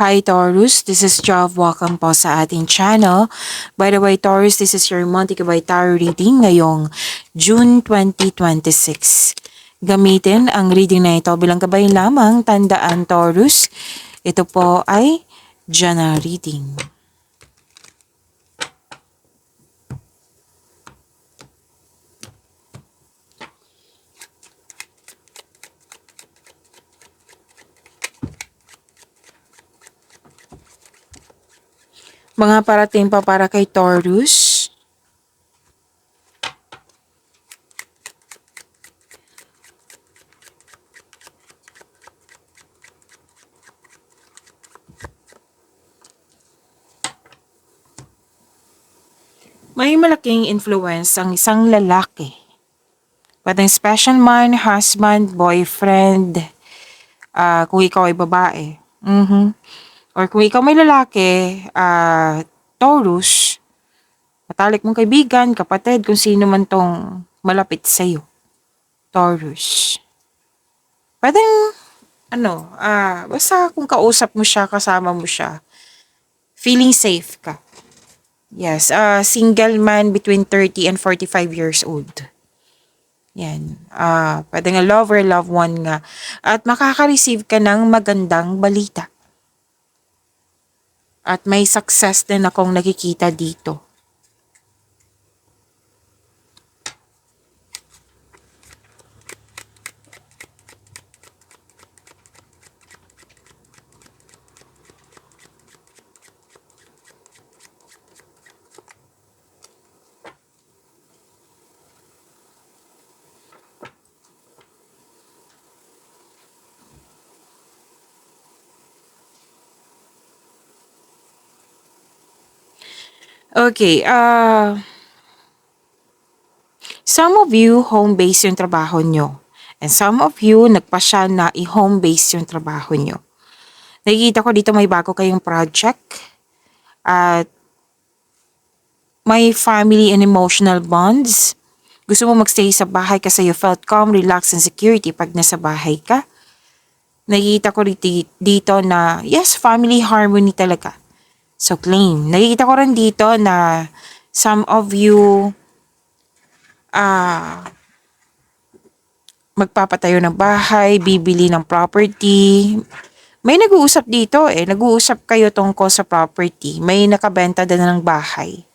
Hi Taurus, this is Jav. Welcome po sa ating channel. By the way Taurus, this is your Monthly Gabay Tarot reading ngayong June 2026. Gamitin ang reading na ito bilang gabay lamang. Tandaan Taurus, ito po ay general reading. Mga parating pa para kay Taurus. May malaking influence ang isang lalaki. Pwedeng special man, husband, boyfriend, kung ikaw ay babae. Or kung ikaw may lalaki, Taurus, matalik mong kaibigan, kapatid, kung sino man tong malapit sa'yo. Taurus. Pwedeng, basta kung kausap mo siya, kasama mo siya, feeling safe ka. Yes, single man between 30 and 45 years old. Yan. Pwedeng a lover, loved one nga. At makaka-receive ka ng magandang balita. At may success din akong nakikita dito. Okay, some of you home-based yung trabaho nyo. And some of you nagpasya na i-home-based yung trabaho nyo. Nakikita ko dito may bago kayong project. At may family and emotional bonds. Gusto mo magstay sa bahay kasi you felt calm, relaxed, and security pag nasa bahay ka. Nakikita ko dito na yes, family harmony talaga. So claim. Nakikita ko rin dito na some of you magpapatayo ng bahay, bibili ng property. May nag-uusap dito nag-uusap kayo tungkol sa property. May nakabenta din ng bahay.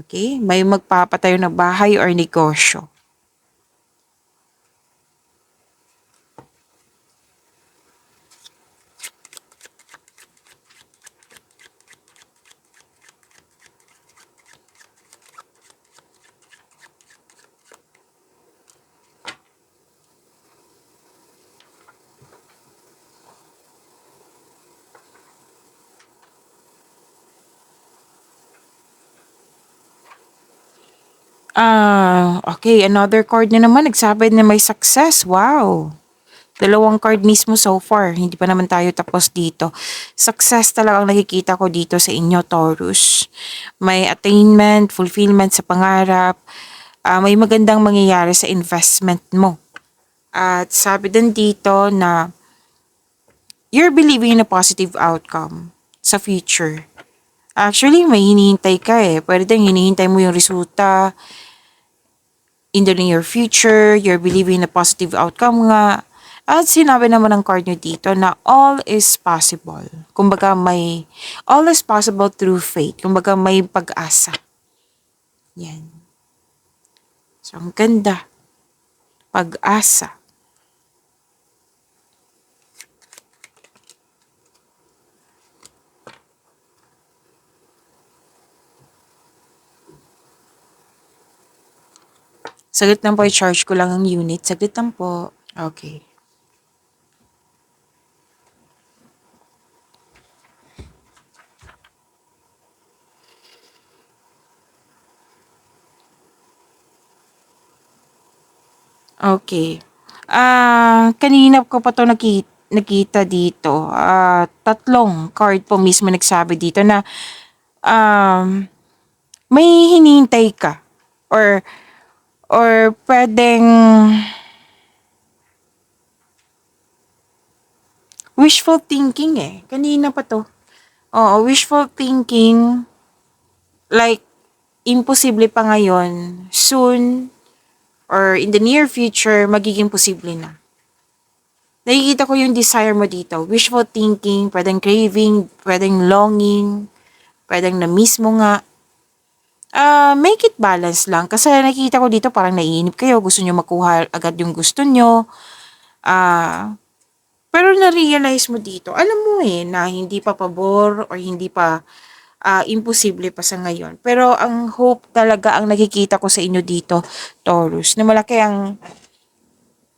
Okay? May magpapatayo ng bahay or negosyo. Okay, another card na naman, nagsabi na may success. Wow. Dalawang card mismo so far. Hindi pa naman tayo tapos dito. Success talaga ang nakikita ko dito sa inyo, Taurus. May attainment, fulfillment sa pangarap. May magandang mangyayari sa investment mo. At sabi din dito na you're believing in a positive outcome sa future. Actually, may hinihintay ka Pwede din hinihintay mo yung resulta in the near future. You're believing in a positive outcome nga. At sinabi naman ng card nyo dito na all is possible. Kumbaga all is possible through faith. Kumbaga may pag-asa. Yan. So, ang ganda. Pag-asa. Saglit lang po, i-charge ko lang ang unit. Saglit lang po. Okay. Okay. Kanina ko pa to nakita dito. Tatlong card po mismo nagsabi dito na may hinihintay ka. Or Wishful thinking eh. Kanina pa to. Oo, wishful thinking, like, imposible pa ngayon, soon, or in the near future, magiging posible na. Nakikita ko yung desire mo dito. Wishful thinking, pwedeng craving, pwedeng longing, pwedeng na-miss mo nga. Make it balance lang. Kasi nakikita ko dito parang naiinip kayo. Gusto nyo makuha agad yung gusto nyo. Pero na-realize mo dito, alam mo na hindi pa pabor or hindi pa imposible pa sa ngayon. Pero ang hope talaga ang nakikita ko sa inyo dito, Taurus, na malaki ang,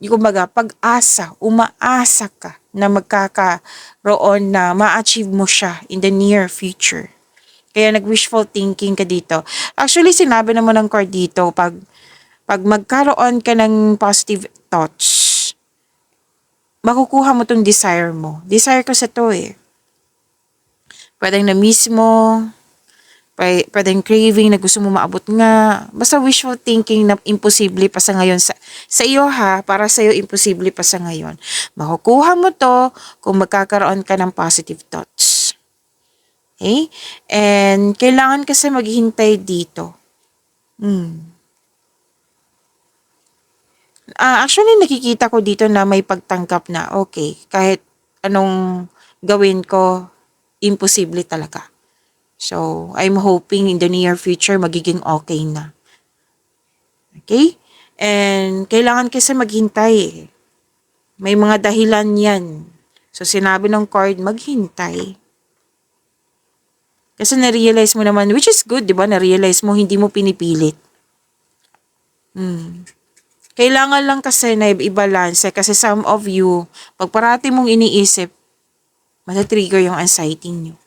kumbaga, pag-asa, umaasa ka na magkakaroon na ma-achieve mo siya in the near future. Kaya nag-wishful thinking ka dito. Actually, sinabi naman ng card dito, pag magkaroon ka ng positive thoughts, makukuha mo tong desire mo. Desire ko sa to eh. Pwedeng na-miss mo, pwedeng craving na gusto mo maabot nga. Basta wishful thinking na imposible pa sa ngayon. Sa iyo ha, para sa iyo imposible pa sa ngayon. Makukuha mo to kung magkakaroon ka ng positive thoughts. Okay? And kailangan kasi maghintay dito. Actually, nakikita ko dito na may pagtanggap na, okay, kahit anong gawin ko, imposible talaga. So, I'm hoping in the near future, magiging okay na. Okay? And kailangan kasi maghintay eh. May mga dahilan yan. So, sinabi ng card, maghintay. Kasi na-realize mo naman, which is good, di ba? Na-realize mo, hindi mo pinipilit. Kailangan lang kasi na i-balance kasi some of you, pag parati mong iniisip, matatrigger yung anxiety nyo.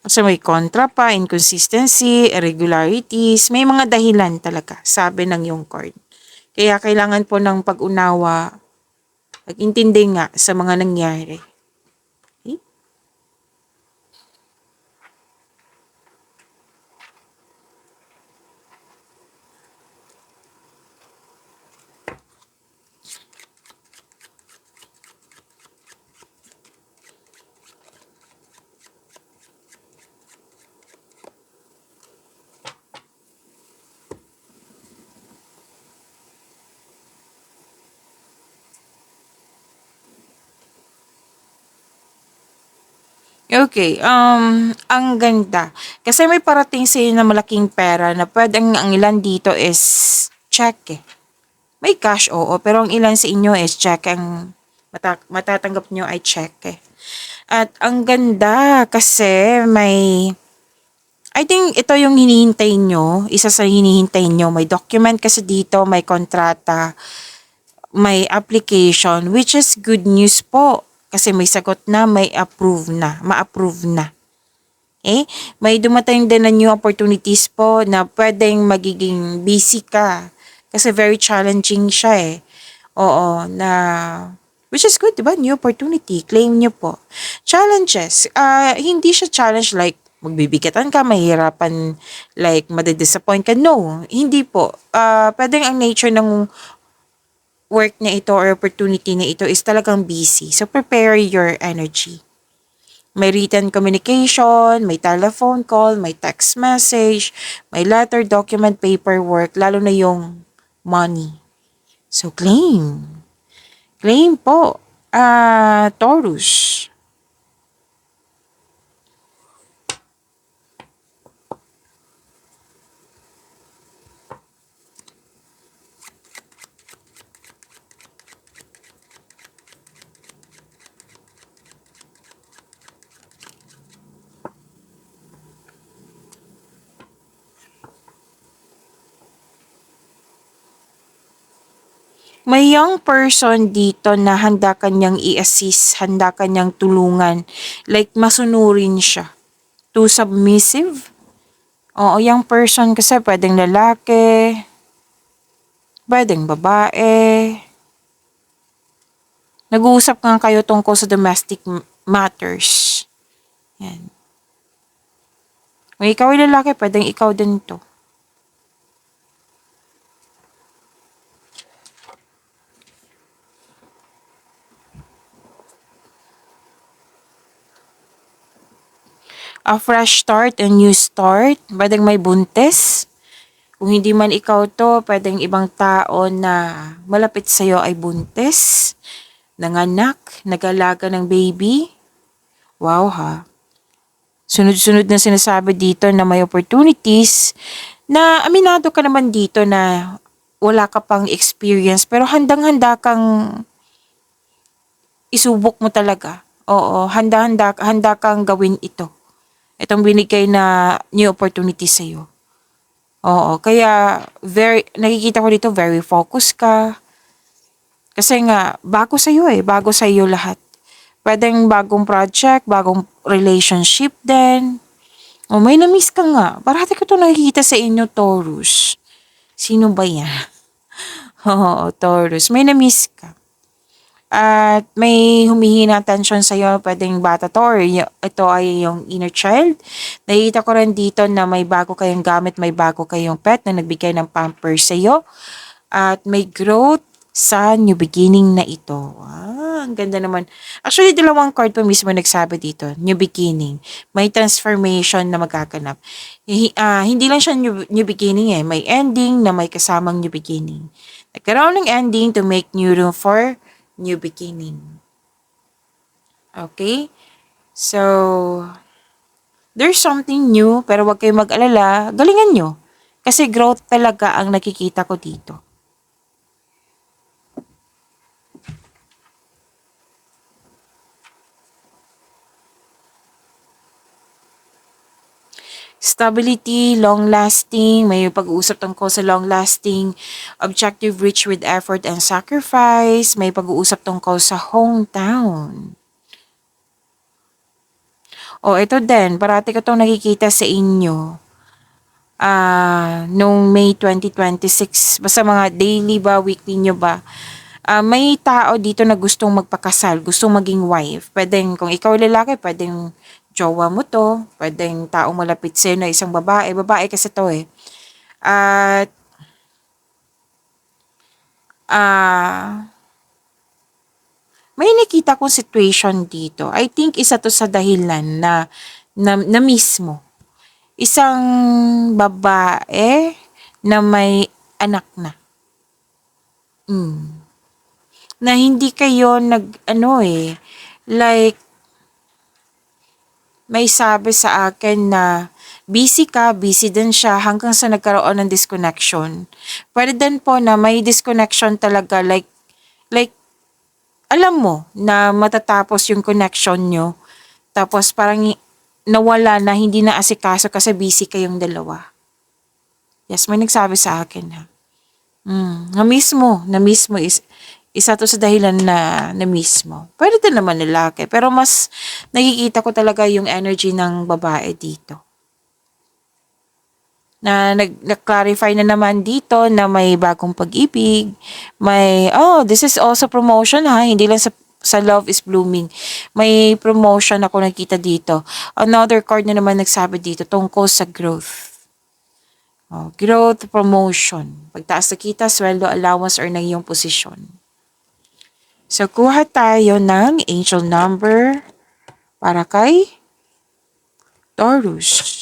Kasi may kontra pa, inconsistency, irregularities, may mga dahilan talaga, sabi ng yung card. Kaya kailangan po ng pag-unawa, pag-intindi nga sa mga nangyari. Okay? Okay, ang ganda. Kasi may parating sa'yo na malaking pera na pwedeng ang ilan dito is check eh. May cash, oo, pero ang ilan sa inyo is check. Ang matatanggap nyo ay check eh. At ang ganda kasi I think ito yung hinihintay nyo, isa sa hinihintay nyo. May document kasi dito, may kontrata, may application, which is good news po. Kasi may sagot na, may approve na, ma-approve na. Eh, may dumating din na new opportunities po na pwedeng magiging busy ka. Kasi very challenging siya eh. Oo, which is good, diba? New opportunity, claim nyo po. Challenges, hindi siya challenge like magbibigatan ka, mahirapan, like madidisappoint ka. No, hindi po. Pwedeng ang nature ng work na ito or opportunity na ito is talagang busy. So, prepare your energy. May written communication, may telephone call, may text message, may letter, document, paperwork, lalo na yung money. So, claim. Claim po. Taurus. May young person dito na handa kanyang i-assist, handa kanyang tulungan. Like, masunurin siya. Too submissive? Oo, young person kasi pwedeng lalaki, pwedeng babae. Nag-uusap nga kayo tungkol sa domestic matters. Yan. Kung ikaw ay lalaki, pwedeng ikaw din to. A fresh start, a new start. Pwedeng may buntis. Kung hindi man ikaw to, pwedeng ibang tao na malapit sa'yo ay buntis, nanganak, nag-alaga ng baby. Wow ha. Sunod-sunod na sinasabi dito na may opportunities na aminado ka naman dito na wala ka pang experience pero handang-handa kang isubok mo talaga. Oo, handa kang gawin ito. Itong binigay na new opportunity sa'yo. Oo, kaya nakikita ko dito very focused ka. Kasi nga, bago sa'yo bago sa'yo lahat. Pwedeng bagong project, bagong relationship din. O may na-miss ka nga. Parati ko to nakikita sa inyo, Taurus. Sino ba yan? Oo, Taurus. May na-miss ka. At may humihina tension sa'yo, pwedeng bata to or ito ay yung inner child. Nakikita ko rin dito na may bago kayong gamit, may bago kayong pet na nagbigay ng pampers sa'yo. At may growth sa new beginning na ito. Ang ganda naman. Actually, dalawang card pa mismo nagsabi dito. New beginning. May transformation na magaganap. Hindi lang siya new beginning May ending na may kasamang new beginning. Nagkaroon ng ending to make new room for new beginning. Okay? So, there's something new, pero wag kayong mag-alala. Galingan nyo. Kasi growth talaga ang nakikita ko dito. Stability, long-lasting, may pag-uusap tungkol sa long-lasting, objective reach with effort and sacrifice, may pag-uusap tungkol sa hometown. Ito din, parati ko itong nakikita sa inyo. Nung May 2026, basta mga daily ba, weekly nyo ba, may tao dito na gustong magpakasal, gustong maging wife. Pwedeng, kung ikaw lalaki, pwedeng jowa mo to, pwedeng taong malapit sa'yo na isang babae. Babae kasi to At, may nakita kong situation dito. I think isa to sa dahilan na mismo. Isang babae na may anak na. Na hindi kayo like, may sabi sa akin na busy ka, busy din siya hanggang sa nagkaroon ng disconnection. Pwede din po na may disconnection talaga like alam mo na matatapos yung connection nyo. Tapos parang nawala na, hindi na asikaso kasi busy kayong dalawa. Yes, may nagsabi sa akin ha. Na mismo is isa to sa dahilan na mismo. Pwede din naman lalaki, pero mas nakikita ko talaga yung energy ng babae dito. Na nag-clarify na naman dito na may bagong pag-ibig, may, this is also promotion ha, hindi lang sa love is blooming. May promotion ako nakita dito. Another card na naman nagsabi dito tungkol sa growth. Growth, promotion. Pagtaas na kita, sweldo, allowance, or ng iyong posisyon. So, kuha tayo ng angel number para kay Taurus.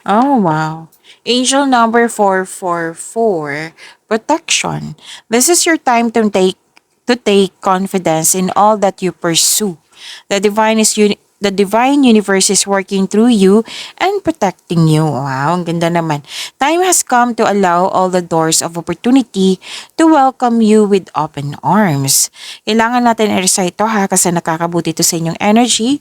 Oh, wow. Angel number 444, protection. This is your time to take confidence in all that you pursue. The divine universe is working through you and protecting you. Wow, ang ganda naman. Time has come to allow all the doors of opportunity to welcome you with open arms. Kailangan natin i-recite ito ha kasi nakakabuti ito sa inyong energy.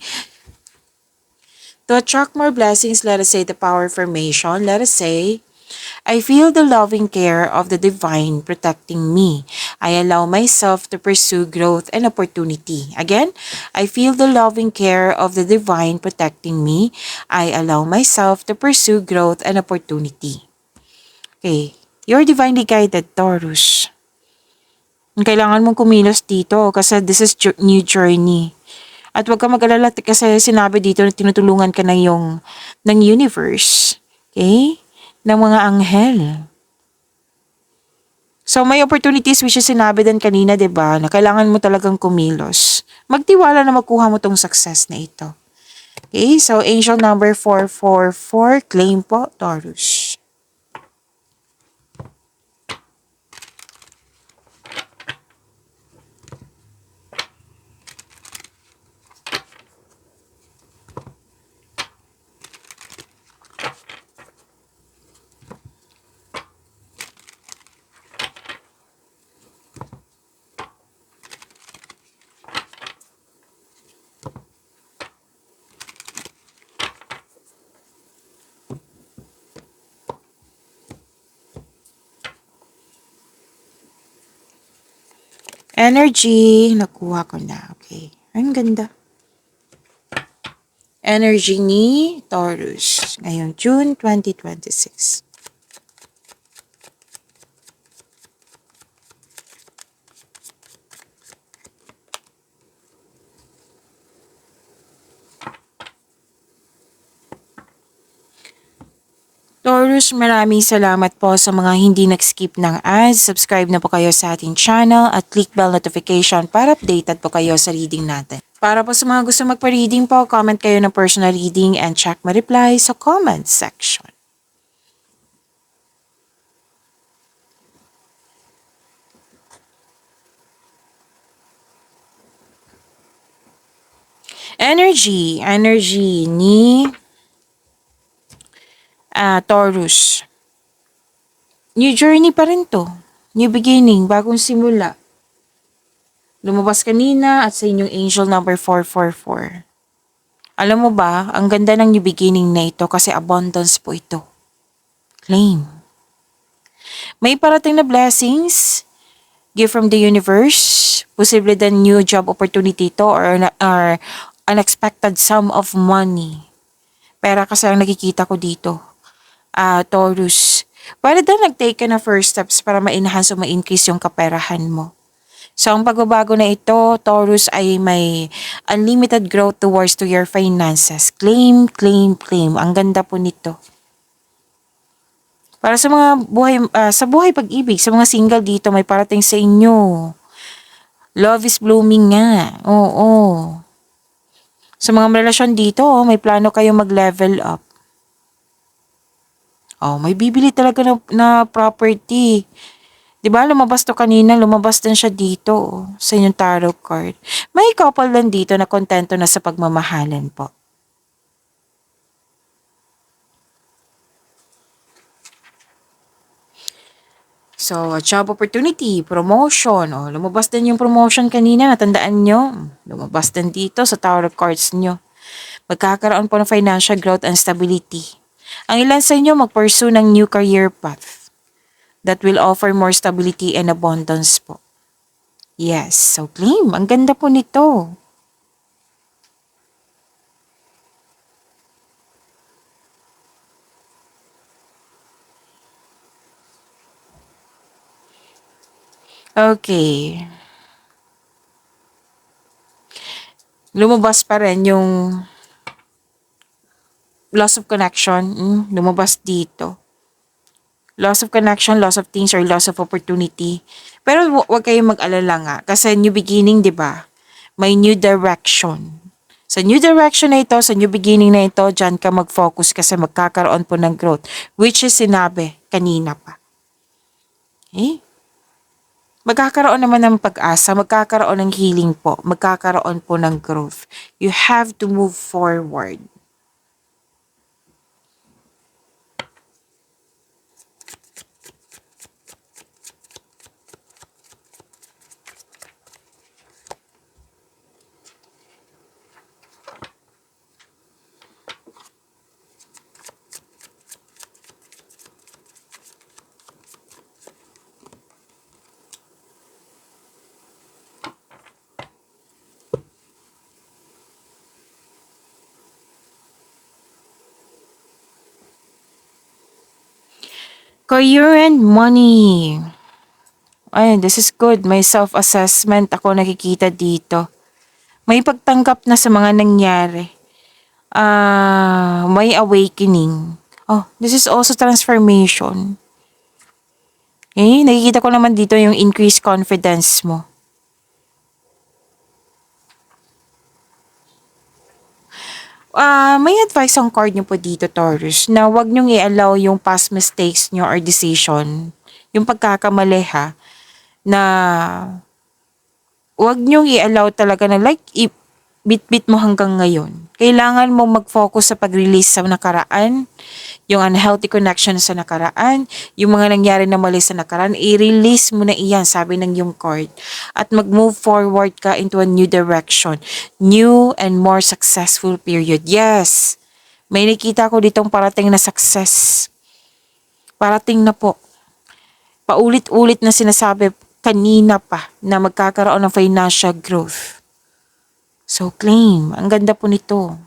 To attract more blessings, let us say the power affirmation. Let us say, I feel the loving care of the divine protecting me. I allow myself to pursue growth and opportunity. Again, I feel the loving care of the divine protecting me. I allow myself to pursue growth and opportunity. Okay. You're divinely guided, Taurus. Kailangan mong kumilos dito kasi this is new journey. At huwag ka mag-alala kasi sinabi dito na tinutulungan ka ng universe. Okay? Ng mga anghel. So may opportunities which is sinabi din kanina, 'di ba, na kailangan mo talagang kumilos. Magtiwala na makuha mo tong success na ito. Okay? So angel number 444, claim po, Taurus. Energy, nakuha ko na. Okay. Ang ganda. Energy ni Taurus ngayong June 2026. Taurus, maraming salamat po sa mga hindi nag-skip ng ads. Subscribe na po kayo sa ating channel at click bell notification para updated po kayo sa reading natin. Para po sa mga gusto magpa-reading po, comment kayo ng personal reading and check my reply sa comment section. Energy ni Taurus. New journey pa rin to. New beginning, bagong simula. Lumabas kanina at sa inyong angel number 444. Alam mo ba, ang ganda ng new beginning na ito kasi abundance po ito. Claim. May parating na blessings, gift from the universe, posible din new job opportunity to or unexpected sum of money. Pera kasi ang nakikita ko dito. Taurus. Pwede din nag-take ka na first steps para ma-enhance o ma-increase yung kaperahan mo. So, ang pagbabago na ito, Taurus, ay may unlimited growth towards to your finances. Claim, claim, claim. Ang ganda po nito. Para sa mga buhay pag-ibig, sa mga single dito, may parating sa inyo. Love is blooming nga. Oo. Sa mga relasyon dito, may plano kayo mag-level up. May bibili talaga na property. 'Di ba lumabas to kanina, lumabas din siya dito sa inyong tarot card. May couple lang dito na kontento na sa pagmamahalan po. So, job opportunity, promotion. Lumabas din yung promotion kanina, natandaan nyo. Lumabas din dito sa tarot cards nyo. Magkakaroon po ng financial growth and stability. Ang ilan sa inyo mag-pursue ng new career path that will offer more stability and abundance po. Yes, so claim. Ang ganda po nito. Okay. Lumabas pa rin yung loss of connection. Lumabas dito. Loss of connection, loss of things, or loss of opportunity. Pero wag kayong mag-alala nga. Kasi new beginning, di ba? May new direction. Sa new direction na ito, sa new beginning na ito, dyan ka mag-focus kasi magkakaroon po ng growth. Which is sinabi kanina pa. Okay? Magkakaroon naman ng pag-asa, magkakaroon ng healing po, magkakaroon po ng growth. You have to move forward. Career and money. Ay, this is good. May self-assessment ako nakikita dito. May pagtanggap na sa mga nangyari. May awakening. Oh, this is also transformation. Eh, nakikita ko naman dito yung increased confidence mo. May advice ang card nyo po dito, Taurus, na wag nyong i-allow yung past mistakes nyo or decision, yung pagkakamali ha, na wag niyong i-allow talaga na like bit-bit mo hanggang ngayon. Kailangan mo mag-focus sa pag-release sa nakaraan, yung unhealthy connection sa nakaraan, yung mga nangyari na mali sa nakaraan, i-release mo na iyan, sabi ng yung card. At mag-move forward ka into a new direction, new and more successful period. Yes, may nakita ko ditong parating na success. Parating na po. Paulit-ulit na sinasabi kanina pa na magkakaroon ng financial growth. So claim, ang ganda po nito.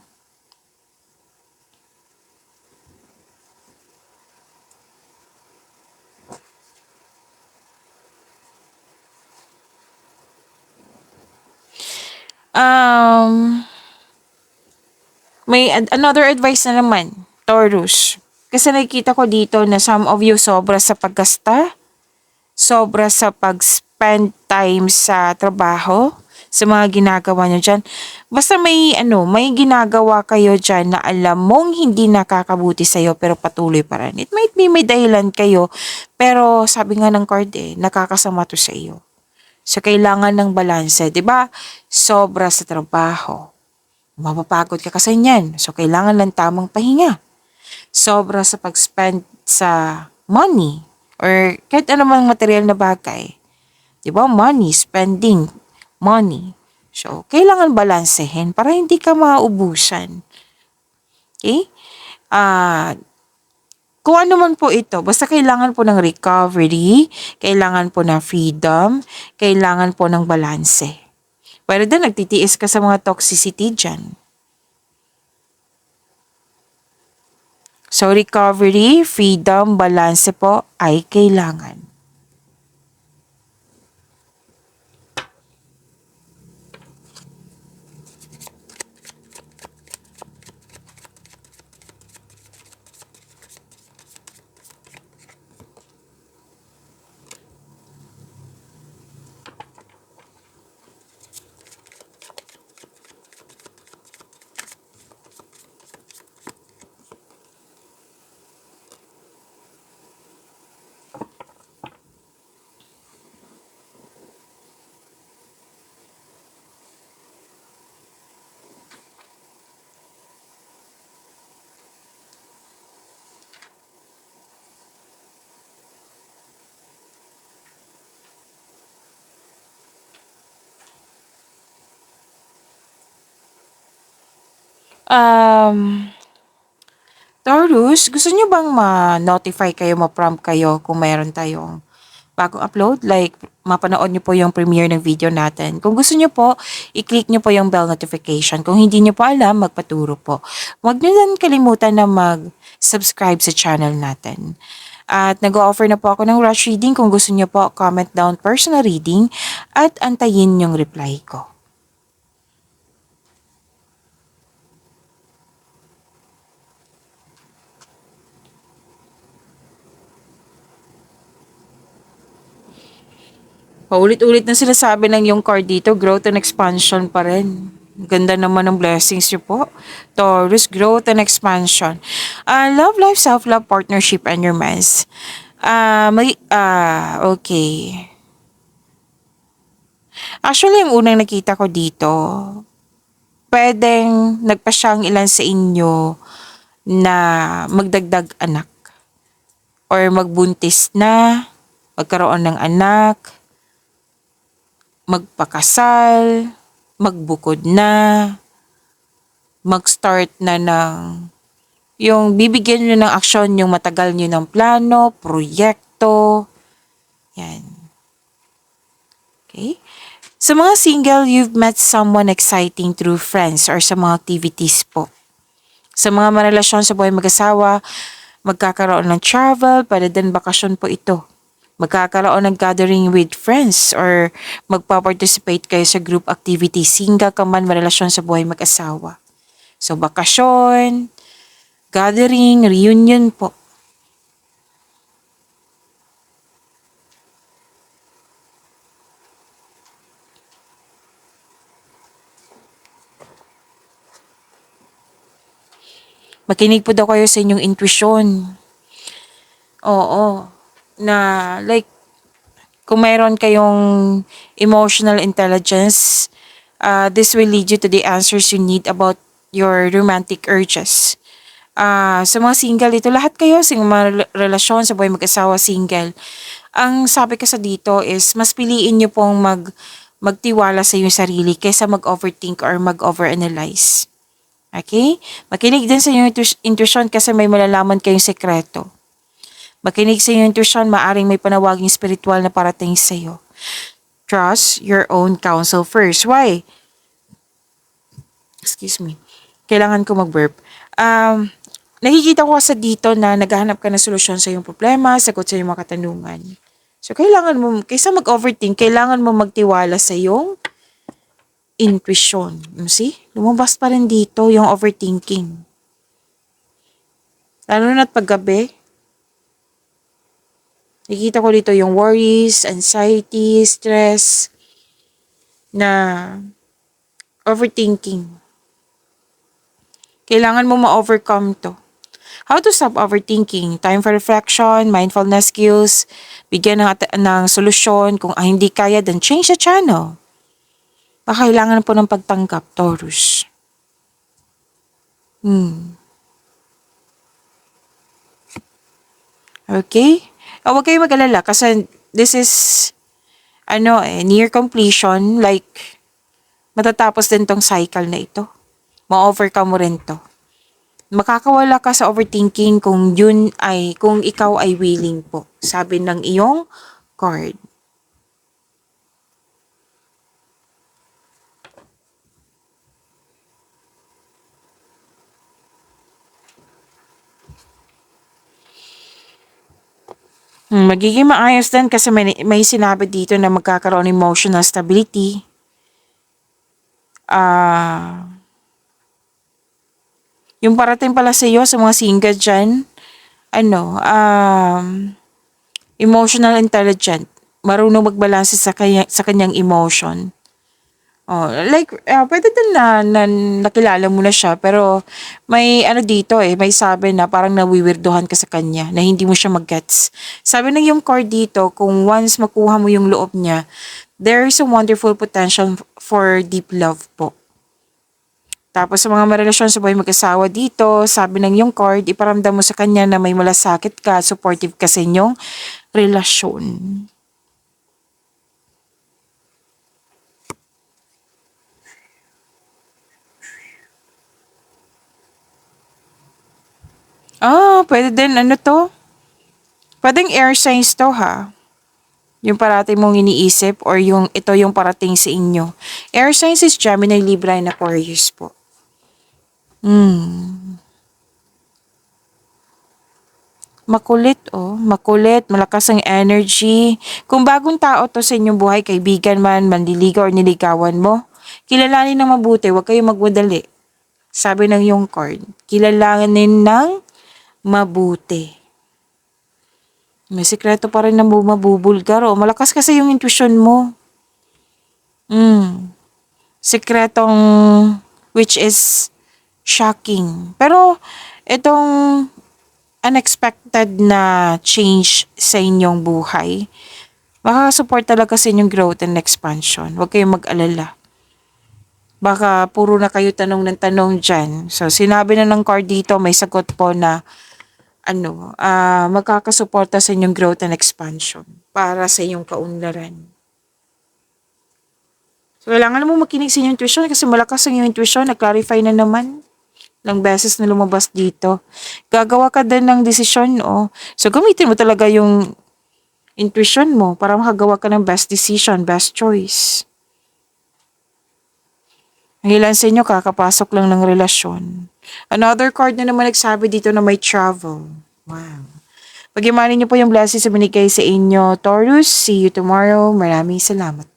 May another advice na naman, Taurus. Kasi nakikita ko dito na some of you sobra sa paggasta, sobra sa pag-spend time sa trabaho, sa mga ginagawa nyo dyan. Basta may ginagawa kayo dyan na alam mong hindi nakakabuti sa'yo pero patuloy pa rin. It might be may dahilan kayo, pero sabi nga ng card nakakasama to sa iyo. So, kailangan ng balanse, di ba? Sobra sa trabaho. Mapapagod ka kasi niyan. So, kailangan ng tamang pahinga. Sobra sa pag-spend sa money or kahit anumang material na bagay. Di ba? Money, spending, money. So, kailangan balansehin para hindi ka maubusan. Okay? Kung ano man po ito, basta kailangan po ng recovery, kailangan po ng freedom, kailangan po ng balanse. Pero din, nagtitiis ka sa mga toxicity dyan. So, recovery, freedom, balanse po ay kailangan. Taurus, gusto nyo bang ma-notify kayo, ma-prompt kayo kung mayroon tayong bagong upload? Like, mapanood nyo po yung premiere ng video natin. Kung gusto nyo po, i-click nyo po yung bell notification. Kung hindi nyo po alam, magpaturo po. Huwag nyo din kalimutan na mag-subscribe sa channel natin. At nag-o-offer na po ako ng rush reading. Kung gusto nyo po, comment down personal reading at antayin yung reply ko. Paulit-ulit na sila sabi ng yung card dito, growth and expansion pa rin. Ganda naman ng blessings niyo po. Taurus, growth and expansion. Love, life, self-love, partnership, and romance. Okay. Actually, yung unang nakita ko dito, pwedeng nagpa siyang ilan sa inyo na magdagdag anak or magbuntis na, magkaroon ng anak, magpakasal, magbukod na, mag-start na ng yung bibigyan nyo ng aksyon yung matagal nyo ng plano, proyekto. Yan. Okay? Sa mga single, you've met someone exciting through friends or sa mga activities po. Sa mga marelasyon sa buhay mag-asawa, Magkakaroon ng travel, pwede din bakasyon po ito. Magkakaroon ng gathering with friends or magpa-participate kayo sa group activity. Single ka man, marelasyon sa buhay mag-asawa. So, bakasyon, gathering, reunion po. Makinig po daw kayo sa inyong intuition. Oo. Na like, kung mayroon kayong emotional intelligence, this will lead you to the answers you need about your romantic urges. Sa mga single, ito lahat kayo, sa mga relasyon, sa buhay mag-asawa, single. Ang sabi ko sa dito is, mas piliin nyo pong magtiwala sa inyong sarili kaysa mag-overthink or mag-overanalyze. Okay? Makinig din sa inyong intuition kasi may malalaman kayong sekreto. Makinig sa inyong intuition, maaring may panawaging spiritual na parating sa iyo. Trust your own counsel first. Why? Excuse me. Kailangan ko mag-burp. Nakikita ko sa dito na naghahanap ka ng solusyon sa iyong problema, sagot sa iyong mga katanungan. So, kailangan mo, kaysa mag-overthink, kailangan mo magtiwala sa iyong intuition. See? Lumabas pa rin dito yung overthinking. Lalo na't paggabi, nakikita ko dito yung worries, anxiety, stress, na overthinking. Kailangan mo ma-overcome to. How to stop overthinking? Time for reflection, mindfulness skills, bigyan ng solusyon. Kung hindi kaya, then change the channel. Baka kailangan po ng pagtanggap, Taurus. Okay? Huwag kayo mag-alala kasi this is near completion. Like, matatapos din tong cycle na ito. Ma-overcome mo rin to. Makakawala ka sa overthinking kung ikaw ay willing po. Sabi ng iyong card. Magiging maayos din kasi may sinabi dito na magkakaroon ng emotional stability. Yung parating pala sa iyo, sa mga single dyan, emotional intelligent. Marunong magbalanse sa kanyang emotion. Pwede din na nakilala mo na siya, pero may dito may sabi na parang nawiwirdohan ka sa kanya, na hindi mo siya mag-gets. Sabi ng yung card dito, kung once makuha mo yung loob niya, there is a wonderful potential for deep love po. Tapos sa mga marelasyon sa buhay mag-asawa dito, sabi ng yung card, iparamdam mo sa kanya na may malasakit ka, supportive ka sa inyong relasyon. Pwede din, pwedeng air signs to ha. Yung parating mong iniisip or ito yung parating sa inyo. Air signs is Gemini, Libra, and Aquarius po. Makulit, makulit, malakas ang energy. Kung bagong tao to sa inyong buhay, kaibigan man, manliligaw or niligawan mo, kilalanin ng mabuti, huwag kayong magmadali. Sabi ng yung card, kilalanin ng mabuti. May sikreto pa rin na mabubulgar, malakas kasi yung intuition mo. Sikretong which is shocking. Pero itong unexpected na change sa inyong buhay, makakasupport talaga sa inyong growth and expansion. Huwag kayong mag-alala. Baka puro na kayo tanong ng tanong dyan. So, sinabi na ng card dito, may sagot po na magkakasuporta sa inyong growth and expansion para sa inyong kaunlaran. So, kailangan mo makinig sa inyong intuition kasi malakas ang inyong intuition. Na-clarify na naman. Ilang beses na lumabas dito. Gagawa ka din ng desisyon, So, gamitin mo talaga yung intuition mo para makagawa ka ng best decision, best choice. Ang ilan sa inyo, kakapasok lang ng relasyon. Another card na naman nagsabi dito na may travel. Wow. Pag niyo po yung blessings na binigay sa inyo, Taurus. See you tomorrow. Maraming salamat.